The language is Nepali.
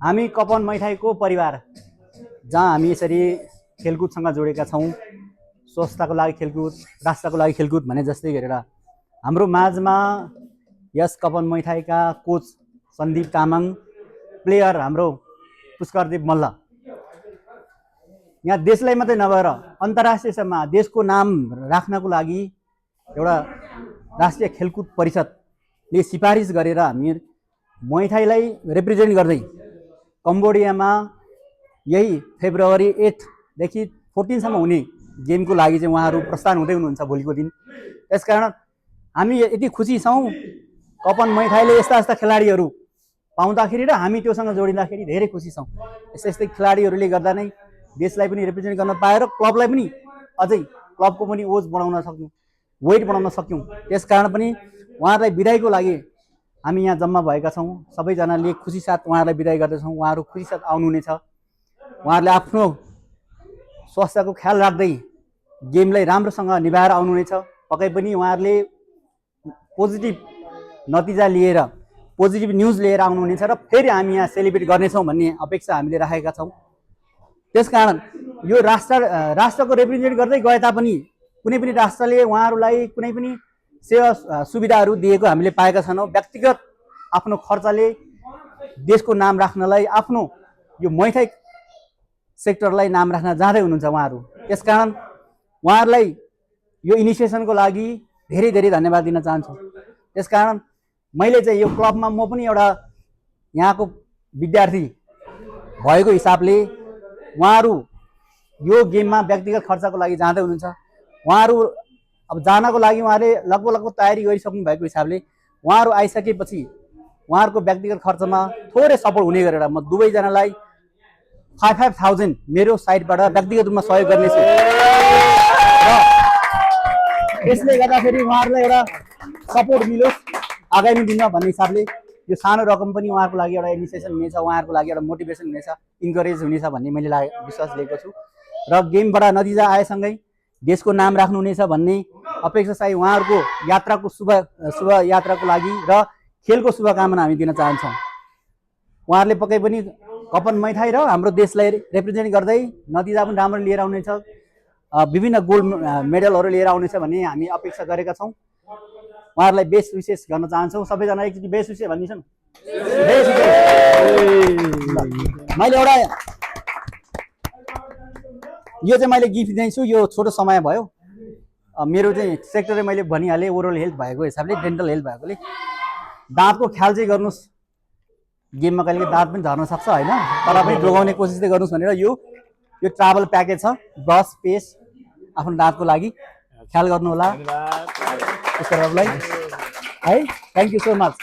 हामी कपन मैथाइको परिवार जहाँ हामी यसरी खेलकुदसँग जोडेका छौँ। स्वस्थताको लागि खेलकुद, राष्ट्रको लागि खेलकुद भने जस्तै गरेर हाम्रो माझमा यस कपन मैथाइका कोच सन्दीप तामाङ, प्लेयर हाम्रो पुष्करदेव मल्ल यहाँ देशलाई मात्रै नभएर अन्तर्राष्ट्रिय स्तरमा देशको नाम राख्नको लागि एउटा राष्ट्रिय खेलकुद परिषदले सिफारिस गरेर हामी मैथाइलाई रिप्रेजेन्ट गर्दै कम्बोडियामा यही फेब्रुअरी 8 देखि 14 सम्म हुने गेमको लागि चाहिँ उहाँहरू प्रस्थान हुँदै हुनुहुन्छ भोलिको दिन। त्यसकारण हामी यति खुसी छौँ कपन मैथाइले यस्ता यस्ता खेलाडीहरू पाउँदाखेरि र हामी त्योसँग जोडिँदाखेरि धेरै खुसी छौँ। यस्तै यस्तै खेलाडीहरूले गर्दा नै देशलाई पनि रिप्रेजेन्ट गर्न पाएर क्लबलाई पनि अझै क्लबको पनि ओज बढाउन सक्यौँ, वेट बढाउन सक्यौँ। त्यसकारण पनि उहाँहरूलाई बिदाईको लागि हामी यहाँ जम्मा भएका छौँ। सबैजनाले खुसी साथ उहाँहरूलाई बिदाई गर्दैछौँ। उहाँहरू खुसी साथ आउनुहुनेछ। उहाँहरूले आफ्नो स्वास्थ्यको ख्याल राख्दै गेमलाई राम्रोसँग निभाएर आउनुहुनेछ। पक्कै पनि उहाँहरूले पोजिटिभ नतिजा लिएर, पोजिटिभ न्युज लिएर आउनुहुनेछ र फेरि हामी यहाँ सेलिब्रेट गर्नेछौँ भन्ने अपेक्षा हामीले राखेका छौँ। त्यसकारण यो राष्ट्रको रिप्रेजेन्ट गर्दै गए तापनि कुनै पनि राष्ट्रले उहाँहरूलाई कुनै पनि सेवा सुविधाहरू दिएको हामीले पाएका छैनौँ। व्यक्तिगत आफ्नो खर्चले देशको नाम राख्नलाई, आफ्नो यो मैथाइ सेक्टरलाई नाम राख्न जाँदै हुनुहुन्छ उहाँहरू। त्यसकारण उहाँहरूलाई यो इनिसिएसनको लागि धेरै धेरै धन्यवाद दिन चाहन्छु। त्यसकारण मैले चाहिँ यो क्लबमा म पनि एउटा यहाँको विद्यार्थी भएको हिसाबले उहाँहरू यो गेममा व्यक्तिगत खर्चको लागि जाँदै हुनुहुन्छ। उहाँहरू अब जानको लागि उहाँले लगभग तयारी गरिसक्नु भएको हिसाबले उहाँहरू आइसकेपछि उहाँहरूको व्यक्तिगत खर्चमा थोरै सपोर्ट हुने गरेर म दुवैजनालाई 5,000 मेरो साइडबाट व्यक्तिगत रूपमा सहयोग गर्नेछु र यसले गर्दाखेरि उहाँहरूलाई एउटा सपोर्ट मिलोस् आगामी दिनमा भन्ने हिसाबले यो सानो रकम पनि उहाँहरूको लागि एउटा इनिसिएसन हुनेछ, उहाँहरूको लागि एउटा मोटिभेसन हुनेछ, इन्करेज हुनेछ भन्ने मैले विश्वास लिएको छु र गेमबाट नतिजा आएसँगै देशको नाम राख्नुहुनेछ भन्ने अपेक्षा चाहिँ उहाँहरूको यात्राको शुभ यात्राको लागि र खेलको शुभकामना हामी दिन चाहन्छौँ। उहाँहरूले पक्कै पनि कपन मैथाइ र हाम्रो देशलाई रिप्रेजेन्ट गर्दै नतिजा पनि राम्रो लिएर आउनेछ, विभिन्न गोल्ड मेडलहरू लिएर आउनेछ भन्ने हामी अपेक्षा गरेका छौँ। उहाँहरूलाई बेस्ट विशेष गर्न चाहन्छौँ। सबैजना एकचोटि बेस्ट विशेष भनिदिन्छ न। मैले एउटा यो चाहिँ मैले गिफ्ट दिन्छु। यो छोटो समय भयो, मेरो चाहिँ सेक्टरै मैले भनिहालेँ ओरल हेल्थ भएको हिसाबले, डेन्टल हेल्थ भएकोले दाँतको ख्याल चाहिँ गर्नुहोस्। गेममा कहिले दाँत पनि झर्न सक्छ होइन, तर पनि जोगाउने कोसिस चाहिँ गर्नुहोस् भनेर यो ट्राभल प्याकेज छ। ब्रस, पेस्ट आफ्नो दाँतको लागि ख्याल गर्नु होला पुष्करबाबुलाई है। Thank you so much.